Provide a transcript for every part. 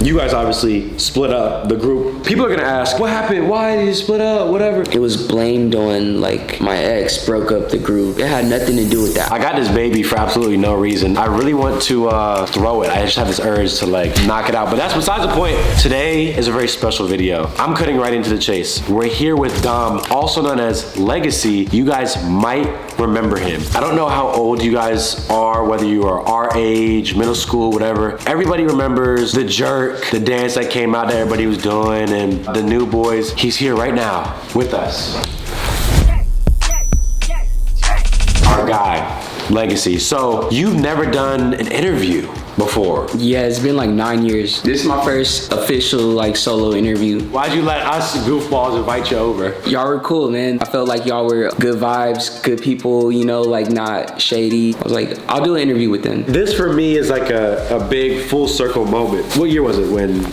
You guys obviously split up the group. People are gonna ask, what happened? Why did you split up? Whatever. It was blamed on like my ex broke up the group. It had nothing to do with that. I got this baby for absolutely no reason. I really want to throw it. I just have this urge to like knock it out, but that's besides the point. Today is a very special video. I'm cutting right into the chase. We're here with Dom, also known as Legacy. You guys might remember him. I don't know how old you guys are, whether you are our age, middle school, whatever. Everybody remembers the jerk, the dance that came out that everybody was doing, and the new boys. He's here right now with us. Our guy, Legacy. So you've never done an interview before? Yeah, it's been like 9 years. This is my first official like solo interview. Why'd you let us goofballs invite you over? Y'all were cool, man. I felt like y'all were good vibes, good people, you know, like not shady. I was like, I'll do an interview with them. This for me is like a big full circle moment. What year was it when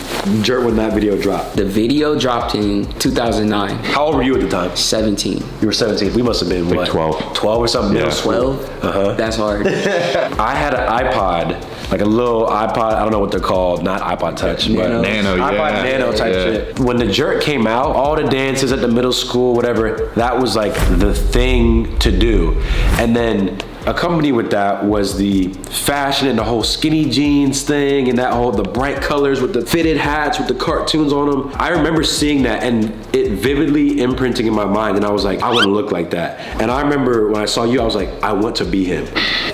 that video dropped? The video dropped in 2009. How old were you at the time? 17. You were 17. We must have been like what? 12. 12 or something? Yeah. 12? That's hard. I had an iPod, like a little iPod, I don't know what they're called, not iPod Touch, Nano. but Nano, iPod Nano type shit. When the jerk came out, all the dances at the middle school, whatever, that was like the thing to do. And then accompanied with that was the fashion and the whole skinny jeans thing and that whole, the bright colors with the fitted hats with the cartoons on them. I remember seeing that and it vividly imprinting in my mind, and I was like, I want to look like that. And I remember when I saw you, I was like, I want to be him.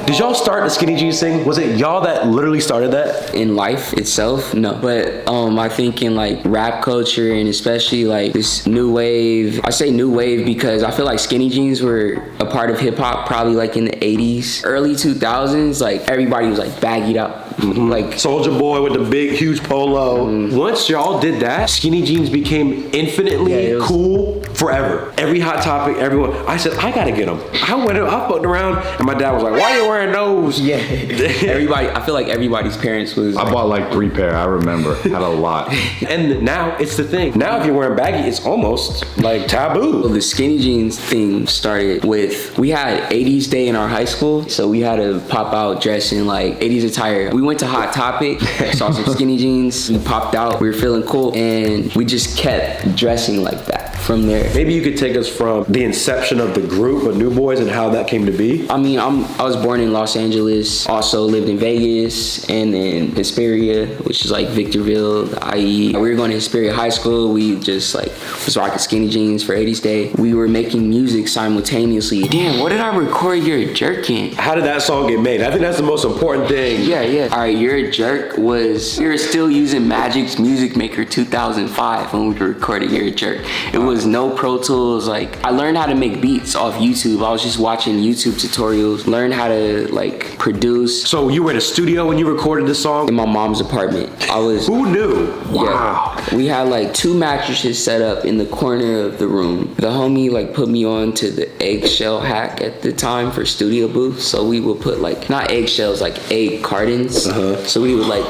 Did y'all start the skinny jeans thing? Was it y'all that literally started that? In life itself, no. But I think in like rap culture and especially like this new wave, I say new wave because I feel like skinny jeans were a part of hip hop probably like in the 80s, early 2000s, like everybody was like baggied up. Like Soulja Boy with the big huge polo. Once y'all did that, skinny jeans became infinitely cool forever. Every hot topic, everyone. I said, I gotta get them. I fucked around and my dad was like, why are you wearing those? Yeah. Everybody, I feel like everybody's parents was I bought like 3 pair, I remember. Had a lot. And now it's the thing. Now if you're wearing baggy, it's almost like taboo. Well, the skinny jeans thing started with, we had 80s day in our high school, so we had to pop out dressed in like 80s attire. We went to Hot Topic, saw some skinny jeans, we popped out, we were feeling cool, and we just kept dressing like that from there. Maybe you could take us from the inception of the group of New Boys and how that came to be. I mean, I was born in Los Angeles, also lived in Vegas, and then Hesperia, which is like Victorville, IE. We were going to Hesperia High School. We just like was rocking skinny jeans for 80s Day. We were making music simultaneously. Damn, what did I record Your Jerkin? How did that song get made? I think that's the most important thing. Yeah. All right, You're a Jerk was, we were still using Magic's Music Maker 2005 when we were recording You're a Jerk. It was no Pro Tools. Like, I learned how to make beats off YouTube. I was just watching YouTube tutorials, learned how to like produce. So you were in a studio when you recorded this song? In my mom's apartment. I was. Who knew? Wow. Yeah, we had like 2 mattresses set up in the corner of the room. The homie like put me on to the eggshell hack at the time for studio booths. So we would put like, not eggshells, like egg cartons. So we would like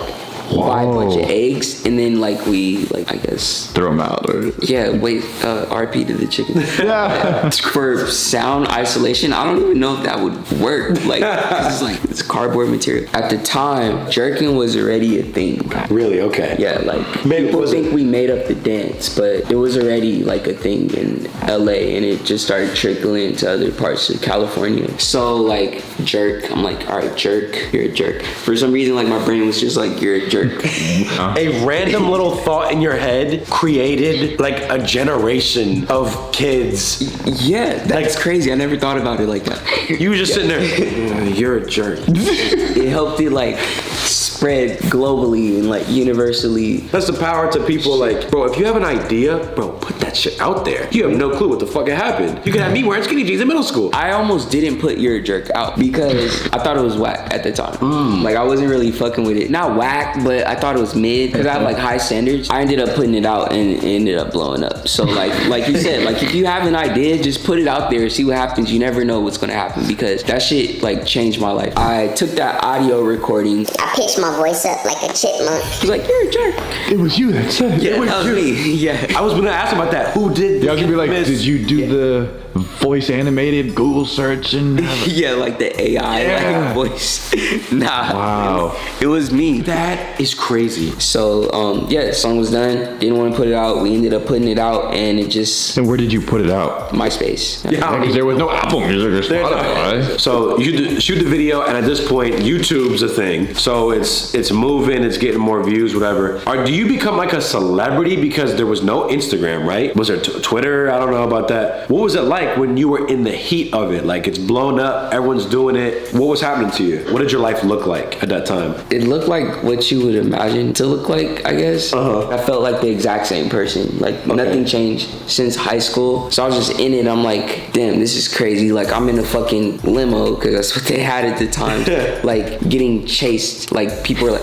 buy a bunch of eggs and then like we like, I guess, throw them out. Or... Yeah, wait, RP to the chicken. For sound isolation, I don't even know if that would work. Like, it's cardboard material. At the time, Jerkin was already a thing. Really? Okay. Yeah, like people think we made up the dance, but it was already like a thing in LA and it just started trickling to other parts of California. So like jerk, I'm like, all right, jerk, you're a jerk. For some reason, like my brain was just like, you're a jerk. A random little thought in your head created like a generation of kids. Yeah, that's like, crazy. I never thought about it like that. You were just sitting there, you're a jerk. It helped it like spread globally and like universally. That's the power to people like, bro, if you have an idea, bro, put that shit out there. You have no clue what the fuck happened. You could have me wearing skinny jeans in middle school. I almost didn't put You're a Jerk out because I thought it was whack at the time. Like I wasn't really fucking with it. Not whack, but I thought it was mid because I have like high standards. I ended up putting it out and it ended up blowing up. So like you said, like if you have an idea, just put it out there, see what happens. You never know what's gonna happen because that shit like changed my life. I took that audio recording. I pitched my voice up like a chipmunk. He's like, you're a jerk. It was you that said it. Yeah, That was me. Yeah. I was gonna ask about that. Who did? Y'all can be like, did you do voice animated Google search and Yeah, like the AI like voice. Nah. wow. It was me. That is crazy. So yeah, the song was done. Didn't want to put it out. We ended up putting it out, and it just And where did you put it out? MySpace. Yeah, because there was no Apple Music or Spotify. So you shoot the video, and at this point, YouTube's a thing. So it's moving, it's getting more views, whatever. Do you become like a celebrity because there was no Instagram, right? Was there Twitter? I don't know about that. What was it like when you were in the heat of it? Like it's blown up, everyone's doing it. What was happening to you? What did your life look like at that time? It looked like what you would imagine to look like, I guess. I felt like the exact same person. Like nothing changed since high school. So I was just in it. I'm like, damn, this is crazy. Like I'm in a fucking limo because that's what they had at the time. Like getting chased. Like people were like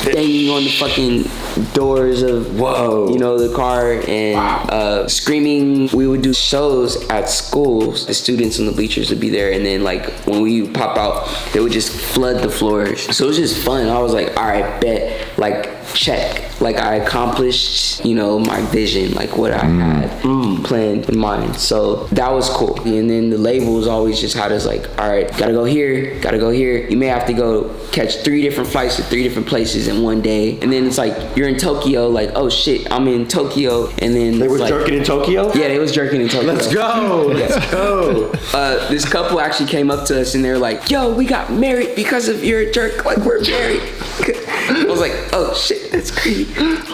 banging on the fucking doors of the car and screaming. We would do shows at schools. The students and the bleachers would be there, and then like when we pop out, they would just flood the floors. So it was just fun. I was like, all right, bet. Like check. Like I accomplished, my vision, like what I had planned in mind. So that was cool. And then the labels always just had us like, all right, gotta go here, gotta go here. You may have to go catch 3 different flights to 3 different places in one day. And then it's like, you're in Tokyo, like, oh shit, I'm in Tokyo. And then They were like, jerking in Tokyo? Yeah, they was jerking in Tokyo. Let's go. Let's go. This couple actually came up to us and they're like, yo, we got married because of your jerk. Like, we're married. I was like, oh shit, that's crazy.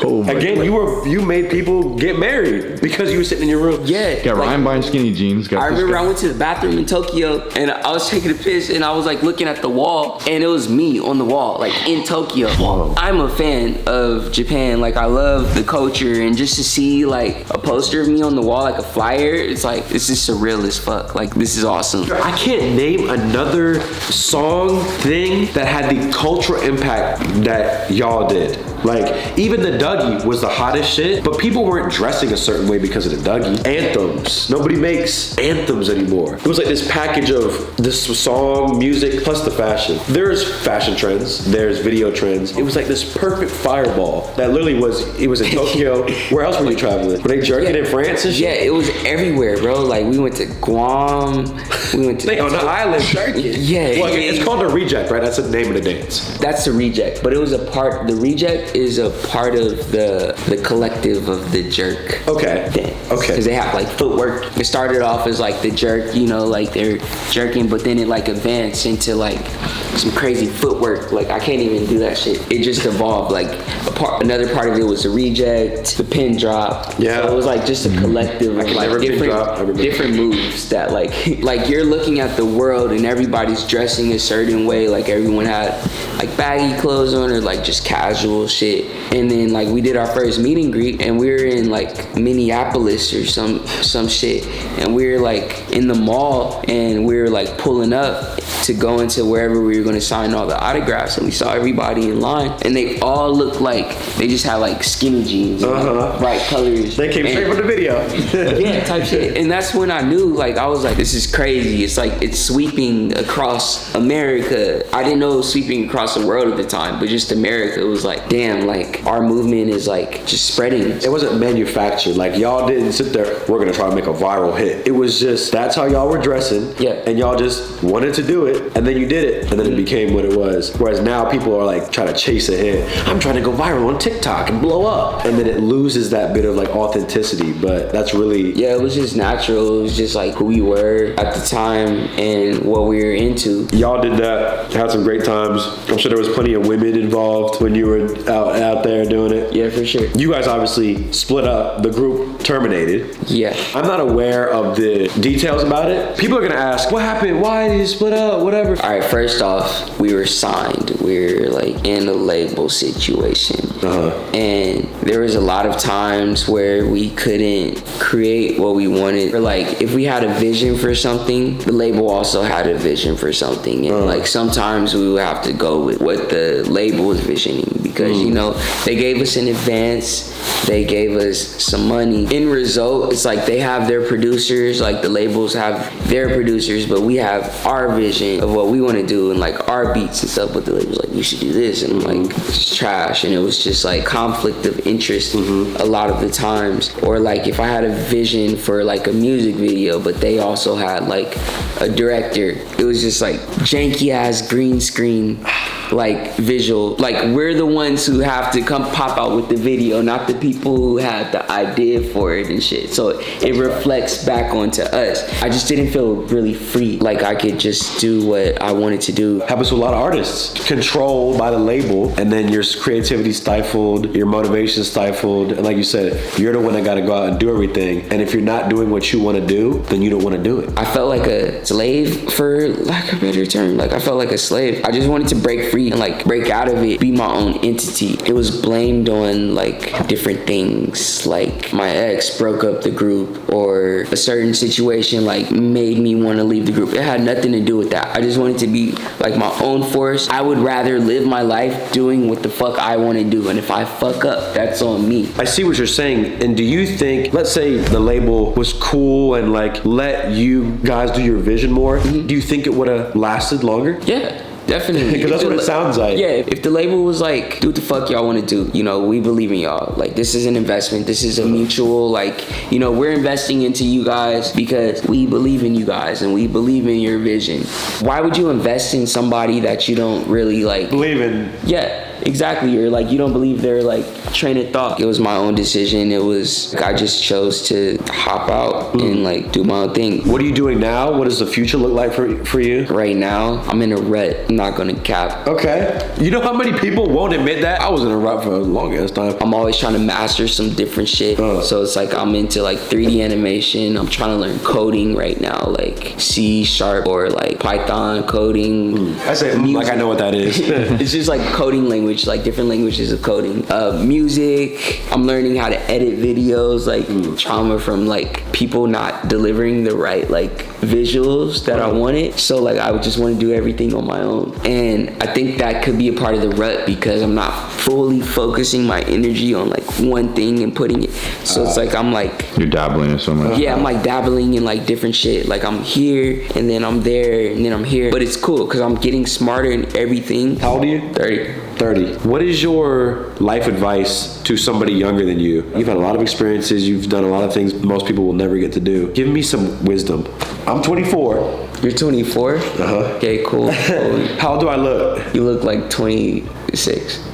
Oh my Again, you made people get married because you were sitting in your room. Yeah. Got Ryan buying skinny jeans. I remember I went to the bathroom in Tokyo and I was taking a piss and I was like looking at the wall and it was me on the wall, like in Tokyo. Whoa. I'm a fan of Japan. Like I love the culture, and just to see like a poster of me on the wall, like a flyer, it's like, this is surreal as fuck. Like this is awesome. I can't name another song thing that had the cultural impact that y'all did. Like, even the Dougie was the hottest shit, but people weren't dressing a certain way because of the Dougie. Anthems. Nobody makes anthems anymore. It was like this package of this song, music, plus the fashion. There's fashion trends. There's video trends. It was like this perfect fireball that literally it was in Tokyo. Where else were you traveling? Were they jerking in France and shit? Yeah, it was everywhere, bro. Like we went to Guam. We went to They on the island jerking. Yeah. Well, it's called a reject, right? That's the name of the dance. That's the reject, but it was a part. The reject is a part of the collective of the jerk. Okay. Dance. Okay. Because they have like footwork. It started off as like the jerk, like they're jerking, but then it like advanced into like some crazy footwork. Like I can't even do that shit. It just evolved. Like another part of it was the reject, the pin drop. Yeah. So it was like just a collective of like different moves that like you're looking at the world and everybody's dressing a certain way. Like everyone had like baggy clothes on or like just casual shit. And then like we did our first meet and greet and we were in like Minneapolis or some shit, and we were like in the mall and we were like pulling up to go into wherever we were going to sign all the autographs, and we saw everybody in line and they all looked like they just had like skinny jeans and like, bright colors. They came straight from the video. Yeah, type shit. And that's when I knew, like, I was like, this is crazy. It's like, it's sweeping across America. I didn't know it was sweeping across the world at the time, but just America. It was like, damn, like, our movement is like just spreading. It wasn't manufactured. Like, y'all didn't sit there, we're gonna try to make a viral hit. It was just, that's how y'all were dressing. Yeah. And y'all just wanted to do it, and then you did it, and then it became what it was. Whereas now people are like trying to chase a hit. I'm trying to go viral on TikTok and blow up. And then it loses that bit of like authenticity, but that's really... Yeah, it was just natural. It was just like who we were at the time and what we were into. Y'all did that, had some great times. I'm sure there was plenty of women involved when you were out there doing it. Yeah, for sure. You guys obviously split up, the group terminated. Yeah. I'm not aware of the details about it. People are gonna ask, what happened? Why did you split up? Whatever. All right, first off, we were signed. We were like in a label situation. And there was a lot of times where we couldn't create what we wanted. Or like if we had a vision for something, the label also had a vision for something. And like sometimes we would have to go with what the label was visioning, because you know, they gave us an advance They gave us some money. In result, it's like they have their producers, like the labels have their producers, but we have our vision of what we want to do and like our beats and stuff. But the labels like, you should do this, and I'm like, it's trash. And it was just like conflict of interest a lot of the times. Or like if I had a vision for like a music video, but they also had like a director, it was just like janky ass green screen like visual. Like we're the ones who have to come pop out with the video, not the people who had the idea for it and shit. So it reflects back onto us. I just didn't feel really free, like I could just do what I wanted to do. Happens to a lot of artists, controlled by the label, and then your creativity stifled, your motivation stifled, and like you said, you're the one that got to go out and do everything. And if you're not doing what you want to do, then you don't want to do it. I felt like a slave, for lack of a better term. Like I felt like a slave. I just wanted to break free and like break out of it, be my own entity. It was blamed on like different things, like my ex broke up the group, or a certain situation like made me want to leave the group. It had nothing to do with that. I just wanted to be like my own force. I would rather live my life doing what the fuck I want to do, and if I fuck up, that's on me. I see what you're saying. And do you think, let's say the label was cool and like let you guys do your vision more, do you think it would have lasted longer? Yeah. Definitely. Because that's what it sounds like. Yeah, if the label was like, do what the fuck y'all want to do, you know, we believe in y'all. Like, this is an investment. This is a mutual, like, you know, we're investing into you guys because we believe in you guys and we believe in your vision. Why would you invest in somebody that you don't really like believe in? Yeah. Exactly, or like you don't believe their like train of thought. It was my own decision. It was like I just chose to hop out and like do my own thing. What are you doing now? What does the future look like for you? Right now, I'm in a rut. I'm not gonna cap. Okay. You know how many people won't admit that? I was in a rut for a long ass time. I'm always trying to master some different shit. So it's like I'm into like 3D animation. I'm trying to learn coding right now, like C# or like Python coding. I say like I know what that is. It's just like coding language. Like different languages of coding. Music, I'm learning how to edit videos, like trauma from like people not delivering the right like visuals that I wanted. So like I would just want to do everything on my own. And I think that could be a part of the rut because I'm not fully focusing my energy on like one thing and putting it. So it's like I'm like you're dabbling in so much. Yeah, I'm like dabbling in like different shit. Like I'm here and then I'm there and then I'm here. But it's cool because I'm getting smarter in everything. How old are you? 30. What is your life advice to somebody younger than you? You've had a lot of experiences. You've done a lot of things most people will never get to do. Give me some wisdom. I'm 24. You're 24? Okay, cool. How do I look? You look like 26.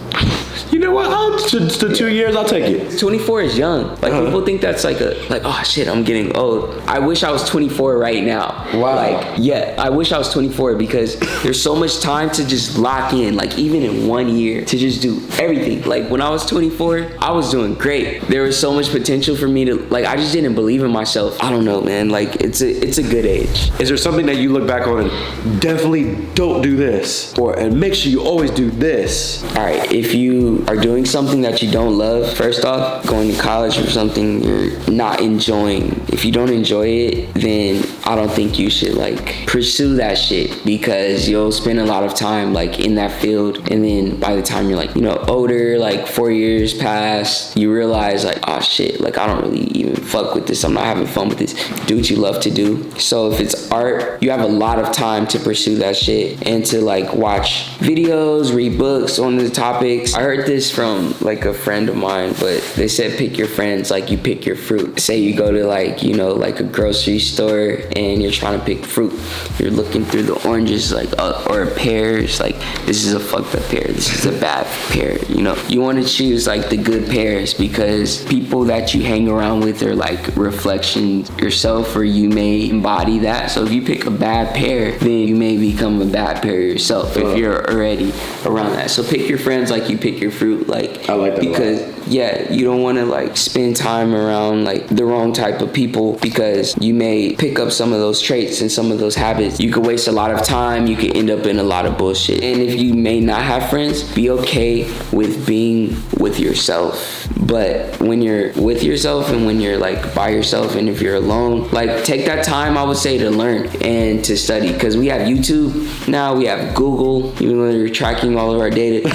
You know what? To 2 years, I'll take it. 24 is young. Like people think that's like oh shit, I'm getting old. I wish I was 24 right now. Wow. Like, yeah, I wish I was 24 because there's so much time to just lock in, like even in 1 year, to just do everything. Like when I was 24, I was doing great. There was so much potential for me to, like, I just didn't believe in myself. I don't know, man. Like it's a good age. Is there something that you look back on and definitely don't do this, and make sure you always do this? All right, if you are doing something that you don't love, first off, going to college or something you're not enjoying, if you don't enjoy it, then I don't think you should like pursue that shit because you'll spend a lot of time like in that field, and then by the time you're like, you know, older, like 4 years pass, you realize like, oh shit, like I don't really even fuck with this. I'm not having fun with this. Do what you love to do. So if it's art, you have a lot of time to pursue that shit and to like watch videos, read books on the topics. I heard this from like a friend of mine, but they said pick your friends like you pick your fruit. Say you go to like, you know, like a grocery store and you're trying to pick fruit. You're looking through the oranges like or pears, like this is a fucked up pear, this is a bad pear, you know. You want to choose like the good pears because people that you hang around with are like reflections yourself, or you may embody that. So if you pick a bad pear, then you may become a bad pear yourself if you're already around that. So pick your friends like you pick your fruit. Like, I like that because yeah, you don't want to like spend time around like the wrong type of people because you may pick up some of those traits and some of those habits. You could waste a lot of time. You could end up in a lot of bullshit. And if you may not have friends, be okay with being with yourself. But when you're with yourself and when you're like by yourself and if you're alone, like take that time, I would say, to learn and to study, because we have YouTube now, we have Google, even though you're tracking all of our data.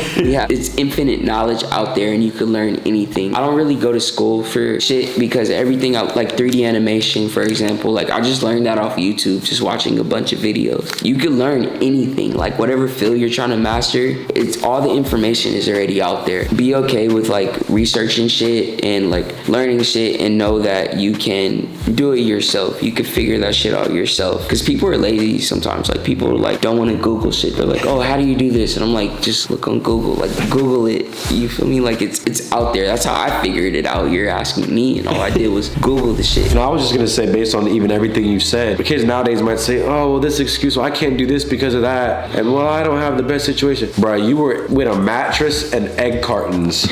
It's infinite knowledge out there and you can learn anything. I don't really go to school for shit because everything, like 3D animation, for example, like I just learned that off YouTube, just watching a bunch of videos. You can learn anything, like whatever field you're trying to master, it's all the information is already out there. Be okay with like researching shit and like learning shit and know that you can do it yourself. You can figure that shit out yourself. Because people are lazy sometimes. Like people like don't want to Google shit. They're like, oh, how do you do this? And I'm like, just look on Google. Like Google it. You feel me? Like it's out there. That's how I figured it out. You're asking me, and all I did was Google the shit. You know, I was just gonna say, based on even everything you've said, the kids nowadays might say, oh, well, this excuse, well, I can't do this because of that, and well, I don't have the best situation. Bruh, you were with a mattress and egg cartons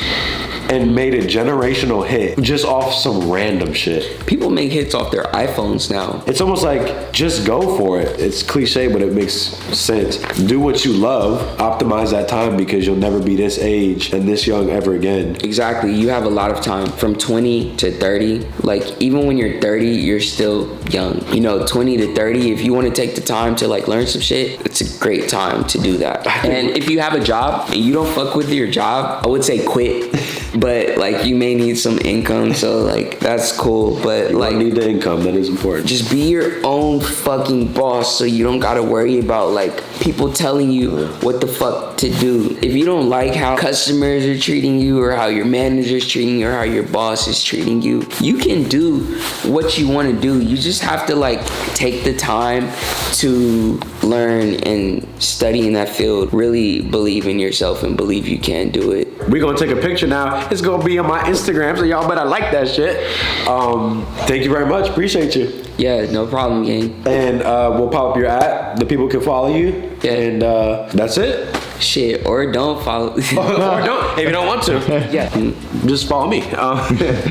and made a generational hit just off some random shit. People make hits off their iPhones now. It's almost like, just go for it. It's cliche, but it makes sense. Do what you love, optimize that time, because you'll never be this age and this young ever again. Exactly. You have a lot of time from 20 to 30. Like even when you're 30, you're still young. You know, 20 to 30, if you want to take the time to like learn some shit, it's a great time to do that. And if you have a job and you don't fuck with your job, I would say quit. But like you may need some income, so like that's cool. But like, you need the income, that is important. Just be your own fucking boss, so you don't gotta worry about like people telling you what the fuck to do. If you don't like how customers are treating you, or how your manager's treating you, or how your boss is treating you, you can do what you want to do. You just have to like take the time to learn and study in that field. Really believe in yourself and believe you can do it. We're gonna take a picture now. It's gonna be on my Instagram, so y'all better like that shit. Thank you very much. Appreciate you. Yeah, no problem, gang. And we'll pop up your app. The people can follow you. Yeah. And that's it. Shit, or don't follow. Or don't, if you don't want to. Yeah. Just follow me.